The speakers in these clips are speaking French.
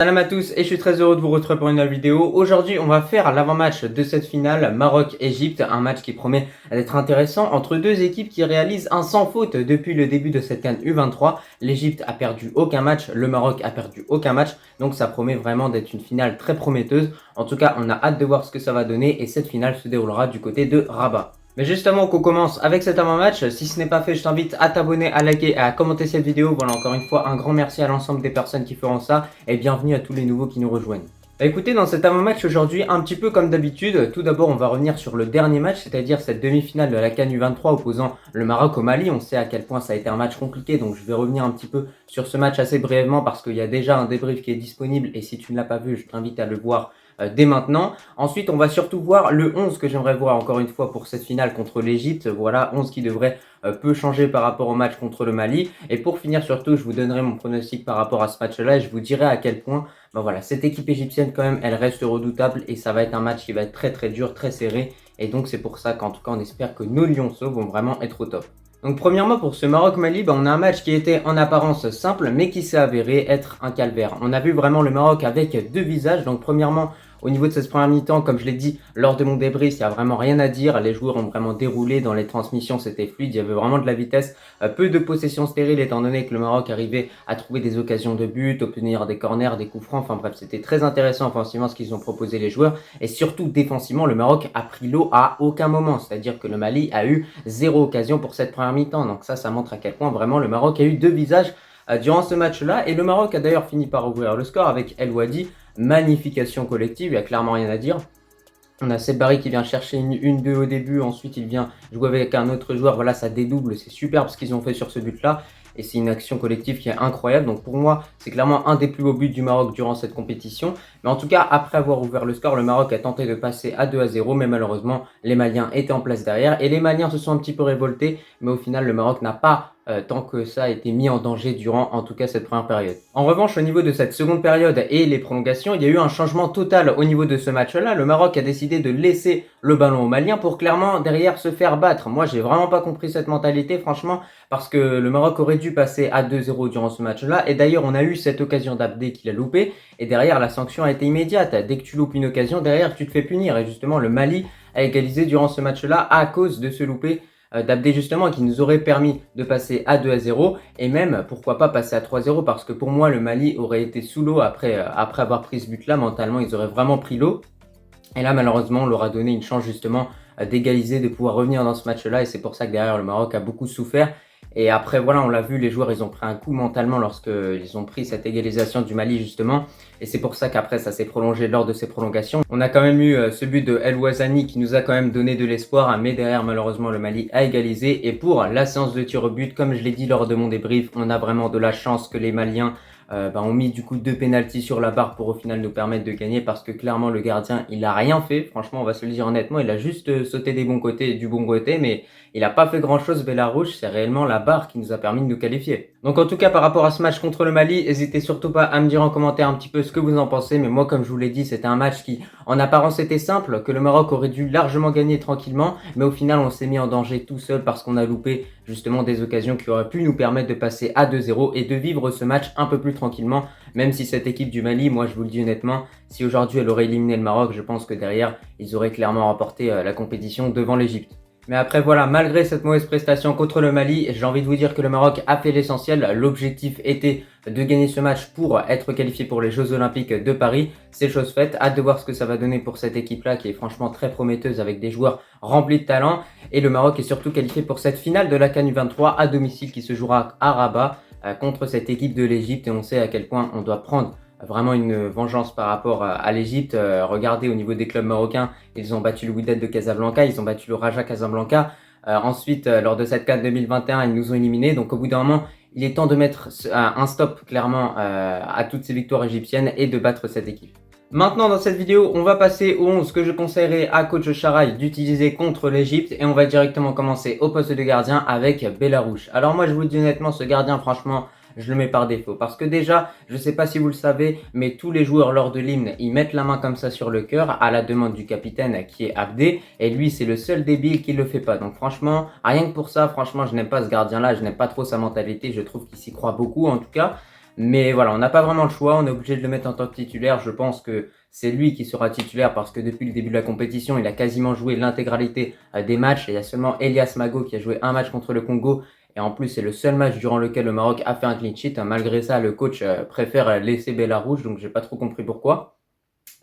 Salam à tous et je suis très heureux de vous retrouver pour une nouvelle vidéo. Aujourd'hui, on va faire l'avant-match de cette finale Maroc-Égypte, un match qui promet d'être intéressant entre deux équipes qui réalisent un sans faute depuis le début de cette CAN U23. L'Égypte a perdu aucun match, le Maroc a perdu aucun match, donc ça promet vraiment d'être une finale très prometteuse. En tout cas, on a hâte de voir ce que ça va donner et cette finale se déroulera du côté de Rabat. Mais juste avant qu'on commence avec cet avant-match, si ce n'est pas fait, je t'invite à t'abonner, à liker et à commenter cette vidéo. Voilà, encore une fois, un grand merci à l'ensemble des personnes qui feront ça et bienvenue à tous les nouveaux qui nous rejoignent. Écoutez, dans cet avant-match aujourd'hui, un petit peu comme d'habitude, tout d'abord on va revenir sur le dernier match, c'est-à-dire cette demi-finale de la CAN U23 opposant le Maroc au Mali. On sait à quel point ça a été un match compliqué, donc je vais revenir un petit peu sur ce match assez brièvement parce qu'il y a déjà un débrief qui est disponible et si tu ne l'as pas vu, je t'invite à le voir dès maintenant. Ensuite, on va surtout voir le 11 que j'aimerais voir encore une fois pour cette finale contre l'Égypte. Voilà, 11 qui devrait peu changer par rapport au match contre le Mali. Et pour finir surtout, je vous donnerai mon pronostic par rapport à ce match-là et je vous dirai à quel point voilà, cette équipe égyptienne quand même, elle reste redoutable et ça va être un match qui va être très très dur, très serré. Et donc c'est pour ça qu'en tout cas, on espère que nos lionceaux vont vraiment être au top. Donc premièrement pour ce Maroc-Mali, on a un match qui était en apparence simple mais qui s'est avéré être un calvaire. On a vu vraiment le Maroc avec deux visages. Donc premièrement au niveau de cette première mi-temps, comme je l'ai dit lors de mon débrief, il n'y a vraiment rien à dire. Les joueurs ont vraiment déroulé dans les transmissions, c'était fluide, il y avait vraiment de la vitesse. Peu de possession stérile étant donné que le Maroc arrivait à trouver des occasions de but, obtenir des corners, des coups francs. Enfin bref, c'était très intéressant offensivement ce qu'ils ont proposé les joueurs. Et surtout défensivement, le Maroc a pris l'eau à aucun moment. C'est-à-dire que le Mali a eu zéro occasion pour cette première mi-temps. Donc ça montre à quel point vraiment le Maroc a eu deux visages durant ce match-là. Et le Maroc a d'ailleurs fini par ouvrir le score avec El Wadi. Magnification collective, il n'y a clairement rien à dire. On a Sebari qui vient chercher une 2 au début, ensuite il vient jouer avec un autre joueur, voilà ça dédouble, c'est superbe ce qu'ils ont fait sur ce but-là. Et c'est une action collective qui est incroyable, donc pour moi c'est clairement un des plus beaux buts du Maroc durant cette compétition. Mais en tout cas, après avoir ouvert le score, le Maroc a tenté de passer à 2-0, mais malheureusement les Maliens étaient en place derrière. Et les Maliens se sont un petit peu révoltés, mais au final le Maroc n'a pas tant que ça a été mis en danger durant en tout cas cette première période. En revanche, au niveau de cette seconde période et les prolongations, il y a eu un changement total au niveau de ce match-là. Le Maroc a décidé de laisser le ballon aux Maliens pour clairement derrière se faire battre. Moi, j'ai vraiment pas compris cette mentalité, franchement, parce que le Maroc aurait dû passer à 2-0 durant ce match-là. Et d'ailleurs, on a eu cette occasion d'Abdé qu'il a loupé. Et derrière, la sanction a été immédiate. Dès que tu loupes une occasion, derrière, tu te fais punir. Et justement, le Mali a égalisé durant ce match-là à cause de ce loupé d'Abdé justement qui nous aurait permis de passer à 2-0 et même pourquoi pas passer à 3-0 parce que pour moi le Mali aurait été sous l'eau après avoir pris ce but là, mentalement ils auraient vraiment pris l'eau et là malheureusement on leur a donné une chance justement d'égaliser, de pouvoir revenir dans ce match là et c'est pour ça que derrière le Maroc a beaucoup souffert. Et après, voilà, on l'a vu, les joueurs, ils ont pris un coup mentalement lorsqu'ils ont pris cette égalisation du Mali, justement. Et c'est pour ça qu'après, ça s'est prolongé lors de ces prolongations. On a quand même eu ce but de El Ouazzani qui nous a quand même donné de l'espoir. Mais derrière, malheureusement, le Mali a égalisé. Et pour la séance de tir au but, comme je l'ai dit lors de mon débrief, on a vraiment de la chance que les Maliens ont mis du coup deux pénaltys sur la barre pour au final nous permettre de gagner parce que clairement le gardien il a rien fait, franchement on va se le dire honnêtement, il a juste sauté des bons côtés, du bon côté mais il n'a pas fait grand chose Belarouche, c'est réellement la barre qui nous a permis de nous qualifier. Donc en tout cas par rapport à ce match contre le Mali, n'hésitez surtout pas à me dire en commentaire un petit peu ce que vous en pensez, mais moi comme je vous l'ai dit c'était un match qui en apparence était simple, que le Maroc aurait dû largement gagner tranquillement, mais au final on s'est mis en danger tout seul parce qu'on a loupé justement des occasions qui auraient pu nous permettre de passer à 2-0 et de vivre ce match un peu plus tranquillement, même si cette équipe du Mali, moi je vous le dis honnêtement, si aujourd'hui elle aurait éliminé le Maroc, je pense que derrière ils auraient clairement remporté la compétition devant l'Égypte. Mais après voilà, malgré cette mauvaise prestation contre le Mali, j'ai envie de vous dire que le Maroc a fait l'essentiel. L'objectif était de gagner ce match pour être qualifié pour les Jeux Olympiques de Paris. C'est chose faite, hâte de voir ce que ça va donner pour cette équipe-là qui est franchement très prometteuse avec des joueurs remplis de talent. Et le Maroc est surtout qualifié pour cette finale de la CAN U23 à domicile qui se jouera à Rabat contre cette équipe de l'Égypte. Et on sait à quel point on doit prendre vraiment une vengeance par rapport à l'Égypte. Regardez au niveau des clubs marocains, ils ont battu le Wydad de Casablanca, ils ont battu le Raja Casablanca. Ensuite, lors de cette CAN 2021, ils nous ont éliminés. Donc au bout d'un moment, il est temps de mettre un stop clairement à toutes ces victoires égyptiennes et de battre cette équipe. Maintenant dans cette vidéo, on va passer au 11 que je conseillerais à coach Charaï d'utiliser contre l'Égypte et on va directement commencer au poste de gardien avec Belarouche. Alors moi je vous le dis honnêtement, ce gardien franchement, je le mets par défaut parce que déjà, je sais pas si vous le savez, mais tous les joueurs lors de l'hymne, ils mettent la main comme ça sur le cœur à la demande du capitaine qui est Abdé et lui c'est le seul débile qui le fait pas. Donc franchement, rien que pour ça, franchement, je n'aime pas ce gardien là, je n'aime pas trop sa mentalité, je trouve qu'il s'y croit beaucoup en tout cas. Mais voilà, on n'a pas vraiment le choix, on est obligé de le mettre en tant que titulaire. Je pense que c'est lui qui sera titulaire parce que depuis le début de la compétition, il a quasiment joué l'intégralité des matchs. Et il y a seulement Elias Mago qui a joué un match contre le Congo. Et en plus, c'est le seul match durant lequel le Maroc a fait un clean sheet. Malgré ça, le coach préfère laisser Bella Rouge, donc j'ai pas trop compris pourquoi.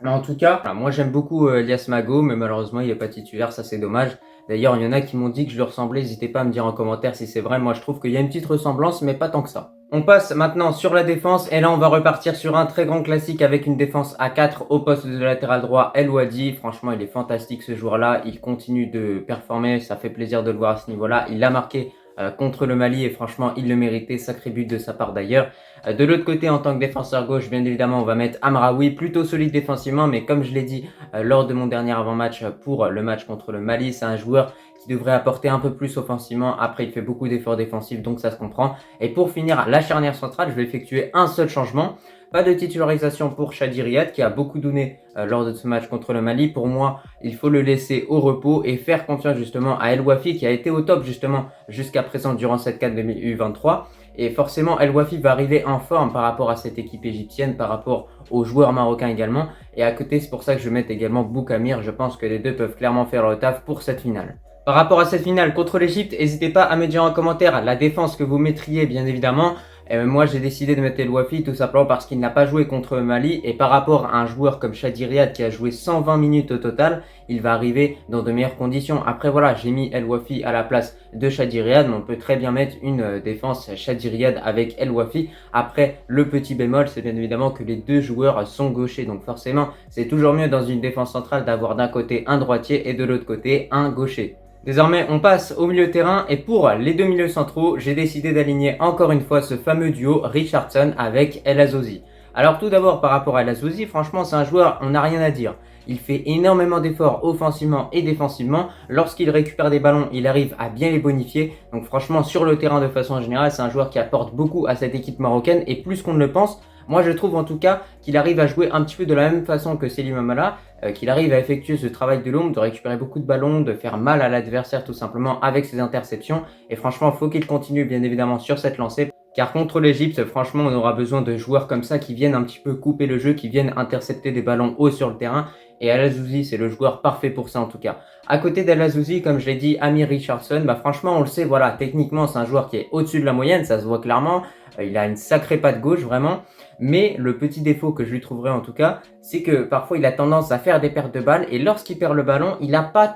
Mais en tout cas, voilà, moi j'aime beaucoup Elias Mago, mais malheureusement il n'est pas titulaire, ça c'est dommage. D'ailleurs, il y en a qui m'ont dit que je lui ressemblais, n'hésitez pas à me dire en commentaire si c'est vrai. Moi je trouve qu'il y a une petite ressemblance, mais pas tant que ça. On passe maintenant sur la défense, et là on va repartir sur un très grand classique avec une défense à 4 au poste de latéral droit, El Ouadi. Franchement, il est fantastique ce joueur-là, il continue de performer, ça fait plaisir de le voir à ce niveau-là. Il a marqué contre le Mali et franchement il le méritait, sacré but de sa part d'ailleurs. De l'autre côté, en tant que défenseur gauche, bien évidemment on va mettre Amraoui, plutôt solide défensivement, mais comme je l'ai dit lors de mon dernier avant-match pour le match contre le Mali, c'est un joueur qui devrait apporter un peu plus offensivement. Après il fait beaucoup d'efforts défensifs, donc ça se comprend. Et pour finir, la charnière centrale, je vais effectuer un seul changement. Pas de titularisation pour Chadi Riyad qui a beaucoup donné lors de ce match contre le Mali. Pour moi, il faut le laisser au repos et faire confiance justement à El Wafi qui a été au top justement jusqu'à présent durant cette CAN 2023. Et forcément, El Wafi va arriver en forme par rapport à cette équipe égyptienne, par rapport aux joueurs marocains également. Et à côté, c'est pour ça que je mets également Boukamir. Je pense que les deux peuvent clairement faire le taf pour cette finale. Par rapport à cette finale contre l'Égypte, n'hésitez pas à me dire en commentaire la défense que vous mettriez bien évidemment. Moi j'ai décidé de mettre El Wafi tout simplement parce qu'il n'a pas joué contre le Mali et par rapport à un joueur comme Chadi Riyad qui a joué 120 minutes au total, il va arriver dans de meilleures conditions. Après voilà, j'ai mis El Wafi à la place de Chadi Riyad, mais on peut très bien mettre une défense Chadi Riyad avec El Wafi. Après le petit bémol, c'est bien évidemment que les deux joueurs sont gauchers, donc forcément c'est toujours mieux dans une défense centrale d'avoir d'un côté un droitier et de l'autre côté un gaucher. Désormais, on passe au milieu de terrain et pour les deux milieux centraux, j'ai décidé d'aligner encore une fois ce fameux duo Richardson avec El Azozi. Alors tout d'abord par rapport à El Azozi, franchement c'est un joueur, on n'a rien à dire. Il fait énormément d'efforts offensivement et défensivement. Lorsqu'il récupère des ballons, il arrive à bien les bonifier. Donc franchement sur le terrain de façon générale, c'est un joueur qui apporte beaucoup à cette équipe marocaine et plus qu'on ne le pense. Moi je trouve en tout cas qu'il arrive à jouer un petit peu de la même façon que Selim Amala, qu'il arrive à effectuer ce travail de l'ombre, de récupérer beaucoup de ballons, de faire mal à l'adversaire tout simplement avec ses interceptions. Et franchement, il faut qu'il continue bien évidemment sur cette lancée. Car contre l'Égypte, franchement, on aura besoin de joueurs comme ça qui viennent un petit peu couper le jeu, qui viennent intercepter des ballons hauts sur le terrain. Et El Azozi, c'est le joueur parfait pour ça en tout cas. À côté d'El Azozi, comme je l'ai dit, Amir Richardson, franchement, on le sait, voilà, techniquement, c'est un joueur qui est au-dessus de la moyenne, ça se voit clairement. Il a une sacrée patte gauche, vraiment. Mais le petit défaut que je lui trouverais en tout cas, c'est que parfois il a tendance à faire des pertes de balles et lorsqu'il perd le ballon, il n'a pas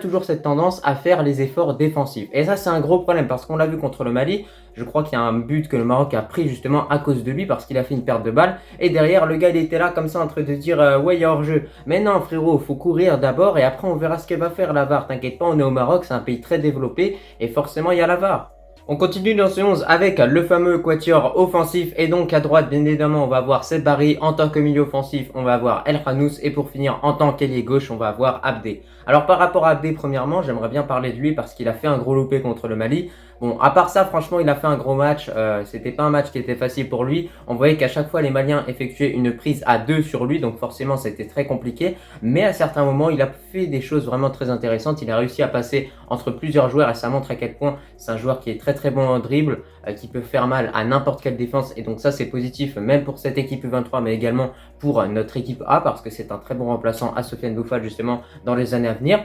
toujours cette tendance à faire les efforts défensifs. Et ça c'est un gros problème parce qu'on l'a vu contre le Mali, je crois qu'il y a un but que le Maroc a pris justement à cause de lui parce qu'il a fait une perte de balle et derrière le gars il était là comme ça en train de dire ouais il y a hors-jeu. Mais non frérot, faut courir d'abord et après on verra ce qu'elle va faire la VAR. T'inquiète pas, on est au Maroc, c'est un pays très développé et forcément il y a la VAR. On continue dans ce 11 avec le fameux quatuor offensif et donc à droite bien évidemment on va avoir Seth Barry, en tant que milieu offensif on va avoir El Khanous et pour finir en tant qu'ailier gauche on va avoir Abdé. Alors par rapport à Abdé premièrement j'aimerais bien parler de lui parce qu'il a fait un gros loupé contre le Mali. Bon à part ça franchement il a fait un gros match, c'était pas un match qui était facile pour lui. On voyait qu'à chaque fois les Maliens effectuaient une prise à deux sur lui donc forcément c'était très compliqué. Mais à certains moments il a fait des choses vraiment très intéressantes, il a réussi à passer entre plusieurs joueurs et ça montre à quel point c'est un joueur qui est très bon en dribble, qui peut faire mal à n'importe quelle défense et donc ça c'est positif même pour cette équipe U23 mais également pour notre équipe A parce que c'est un très bon remplaçant à Sofiane Boufal justement dans les années à venir.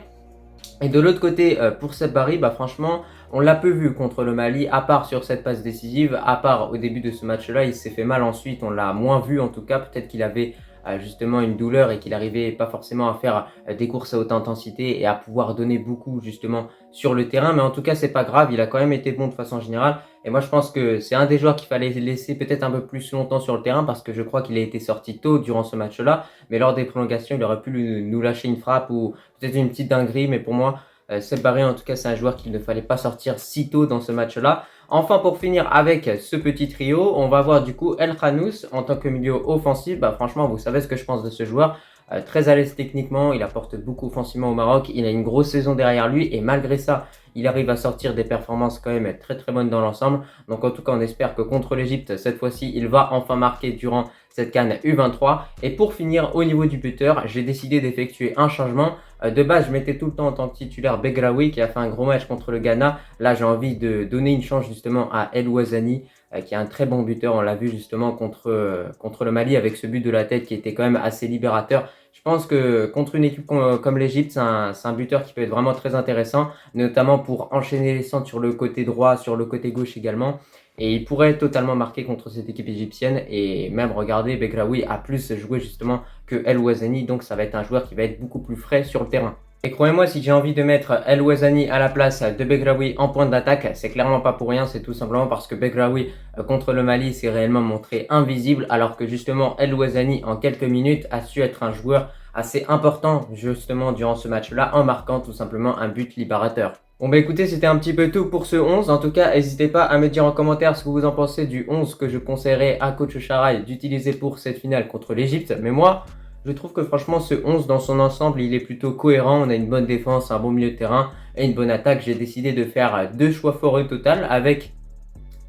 Et de l'autre côté, pour Seth Barry, franchement, on l'a peu vu contre le Mali, à part sur cette passe décisive, à part au début de ce match-là, il s'est fait mal ensuite, on l'a moins vu en tout cas, peut-être qu'il avait justement une douleur et qu'il n'arrivait pas forcément à faire des courses à haute intensité et à pouvoir donner beaucoup justement sur le terrain, mais en tout cas c'est pas grave, il a quand même été bon de façon générale et moi je pense que c'est un des joueurs qu'il fallait laisser peut-être un peu plus longtemps sur le terrain parce que je crois qu'il a été sorti tôt durant ce match-là, mais lors des prolongations il aurait pu nous lâcher une frappe ou peut-être une petite dinguerie, mais pour moi Seth Barry en tout cas c'est un joueur qu'il ne fallait pas sortir si tôt dans ce match-là. Enfin pour finir avec ce petit trio, on va voir du coup El Khanous en tant que milieu offensif. Franchement vous savez ce que je pense de ce joueur, très à l'aise techniquement, il apporte beaucoup offensivement au Maroc, il a une grosse saison derrière lui et malgré ça il arrive à sortir des performances quand même très bonnes dans l'ensemble. Donc en tout cas on espère que contre l'Égypte cette fois-ci il va enfin marquer durant cette CAN U23. Et pour finir au niveau du buteur, j'ai décidé d'effectuer un changement. De base je mettais tout le temps en tant que titulaire Begraoui qui a fait un gros match contre le Ghana. Là j'ai envie de donner une chance justement à El Ouazani qui est un très bon buteur. On l'a vu justement contre le Mali avec ce but de la tête qui était quand même assez libérateur. Je pense que contre une équipe comme l'Égypte, c'est un buteur qui peut être vraiment très intéressant, notamment pour enchaîner les centres sur le côté droit, sur le côté gauche également. Et il pourrait totalement marquer contre cette équipe égyptienne. Et même, regardez, Begraoui a plus joué justement que El Ouazani. Donc ça va être un joueur qui va être beaucoup plus frais sur le terrain. Et croyez-moi, si j'ai envie de mettre El Ouazani à la place de Begraoui en point d'attaque, c'est clairement pas pour rien, c'est tout simplement parce que Begraoui contre le Mali s'est réellement montré invisible, alors que justement El Ouazani en quelques minutes a su être un joueur assez important justement durant ce match-là en marquant tout simplement un but libérateur. Bon bah écoutez, c'était un petit peu tout pour ce 11. En tout cas, n'hésitez pas à me dire en commentaire ce que vous en pensez du 11 que je conseillerais à Coach Charaï d'utiliser pour cette finale contre l'Égypte. Mais moi, je trouve que franchement ce 11 dans son ensemble, il est plutôt cohérent. On a une bonne défense, un bon milieu de terrain et une bonne attaque. J'ai décidé de faire deux choix forts au total avec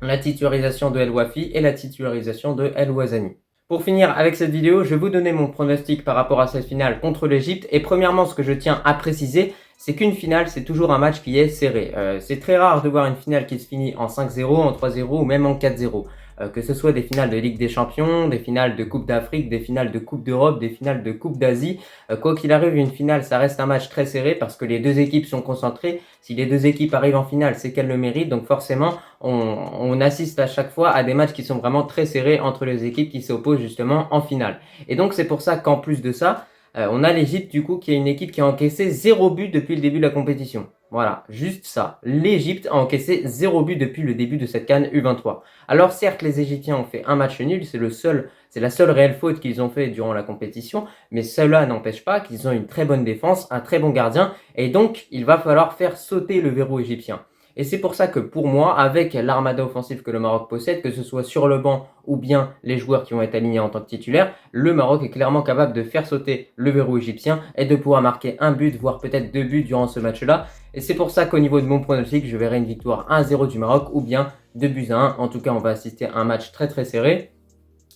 la titularisation de El Wafi et la titularisation de El Ouazani. Pour finir avec cette vidéo, je vais vous donner mon pronostic par rapport à cette finale contre l'Égypte. Et premièrement, ce que je tiens à préciser, c'est qu'une finale, c'est toujours un match qui est serré. C'est très rare de voir une finale qui se finit en 5-0, en 3-0 ou même en 4-0. Que ce soit des finales de Ligue des Champions, des finales de Coupe d'Afrique, des finales de Coupe d'Europe, des finales de Coupe d'Asie. Quoi qu'il arrive, une finale, ça reste un match très serré parce que les deux équipes sont concentrées. Si les deux équipes arrivent en finale, c'est qu'elles le méritent. Donc forcément, on assiste à chaque fois à des matchs qui sont vraiment très serrés entre les équipes qui s'opposent justement en finale. Et donc c'est pour ça qu'en plus de ça, on a l'Égypte du coup qui est une équipe qui a encaissé 0 but depuis le début de la compétition. Voilà, juste ça. L'Égypte a encaissé 0 but depuis le début de cette CAN U23. Alors certes, les Égyptiens ont fait un match nul, c'est la seule réelle faute qu'ils ont fait durant la compétition, mais cela n'empêche pas qu'ils ont une très bonne défense, un très bon gardien, et donc il va falloir faire sauter le verrou égyptien. Et c'est pour ça que pour moi, avec l'armada offensive que le Maroc possède, que ce soit sur le banc ou bien les joueurs qui vont être alignés en tant que titulaires, le Maroc est clairement capable de faire sauter le verrou égyptien et de pouvoir marquer un but, voire peut-être deux buts durant ce match-là. Et c'est pour ça qu'au niveau de mon pronostic, je verrai une victoire 1-0 du Maroc ou bien 2-1. En tout cas, on va assister à un match très très serré.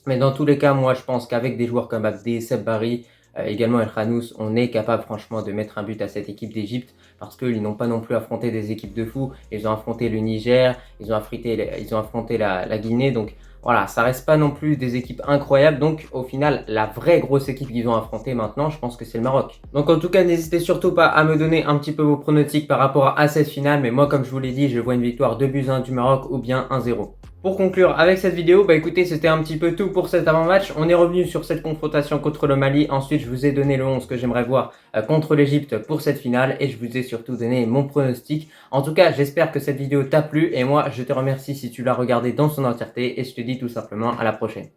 Mais dans tous les cas, moi je pense qu'avec des joueurs comme Abdé, Seb Barry, également El Khanous, on est capable franchement de mettre un but à cette équipe d'Égypte parce qu'ils n'ont pas non plus affronté des équipes de fous. Ils ont affronté le Niger, ils ont affronté la Guinée. Donc voilà, ça reste pas non plus des équipes incroyables. Donc au final, la vraie grosse équipe qu'ils ont affrontée maintenant, je pense que c'est le Maroc. Donc en tout cas, n'hésitez surtout pas à me donner un petit peu vos pronostics par rapport à cette finale. Mais moi, comme je vous l'ai dit, je vois une victoire 2-1 du Maroc ou bien 1-0. Pour conclure avec cette vidéo, bah écoutez, c'était un petit peu tout pour cet avant-match. On est revenu sur cette confrontation contre le Mali. Ensuite, je vous ai donné le 11 que j'aimerais voir contre l'Égypte pour cette finale. Et je vous ai surtout donné mon pronostic. En tout cas, j'espère que cette vidéo t'a plu. Et moi, je te remercie si tu l'as regardée dans son entièreté. Et je te dis tout simplement à la prochaine.